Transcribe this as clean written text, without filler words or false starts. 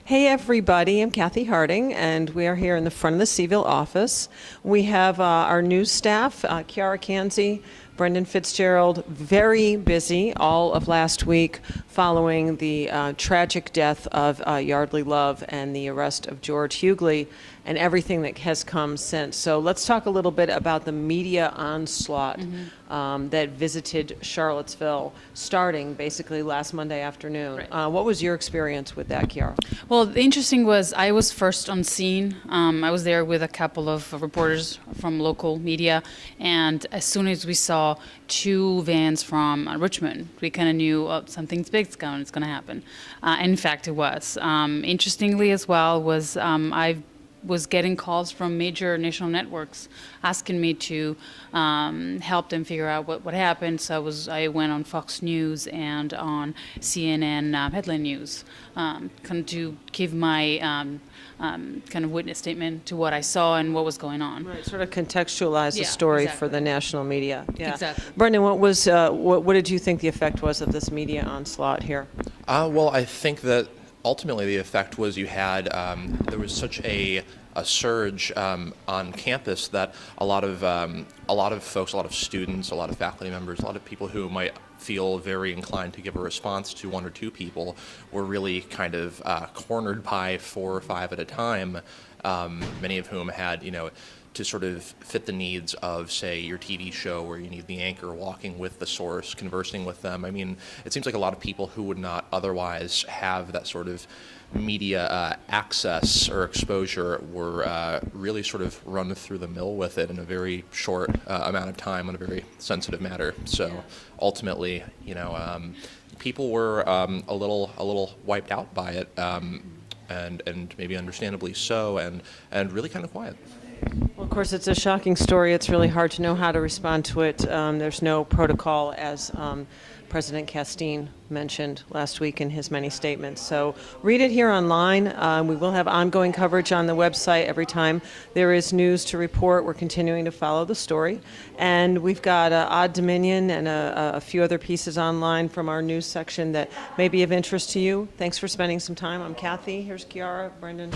Hey everybody, I'm Cathy Harding, and we are here in the front of the C-VILLE office. We have our news staff, Chiara, Canzi, Brendan Fitzgerald, very busy all of last week following the tragic death of Yeardley Love and the arrest of George Huguely and everything that has come since. So let's talk a little bit about the media onslaught that visited Charlottesville starting basically last Monday afternoon. Right. What was your experience with that, Chiara? Well, the interesting was I was first on scene. I was there with a couple of reporters from local media, and as soon as we saw two vans from Richmond, we kind of knew something's big's going, it's going to happen. And in fact, it was. Interestingly as well was I was getting calls from major national networks asking me to help them figure out what happened. So I went on Fox News and on CNN headline news kind of to give my kind of witness statement to what I saw and what was going on. Right, sort of contextualize the Yeah, story exactly. for the national media. Yeah. Exactly. Brendan, what did you think the effect was of this media onslaught here? Well, I think that ultimately the effect was you had there was such a surge on campus that a lot of folks, a lot of students, a lot of faculty members, a lot of people who might feel very inclined to give a response to one or two people were really kind of cornered by 4 or 5 at a time, many of whom had, to sort of fit the needs of, say, your TV show where you need the anchor walking with the source, conversing with them. I mean, it seems like a lot of people who would not otherwise have that sort of media access or exposure were really sort of run through the mill with it in a very short amount of time on a very sensitive matter. So ultimately, people were a little wiped out by it, and maybe understandably so, and really kind of quiet. Well, of course, it's a shocking story. It's really hard to know how to respond to it. There's no protocol, as President Castine mentioned last week in his many statements. So read it here online. We will have ongoing coverage on the website every time there is news to report. We're continuing to follow the story. And we've got Odd Dominion and a few other pieces online from our news section that may be of interest to you. Thanks for spending some time. I'm Cathy. Here's Chiara, Brendan.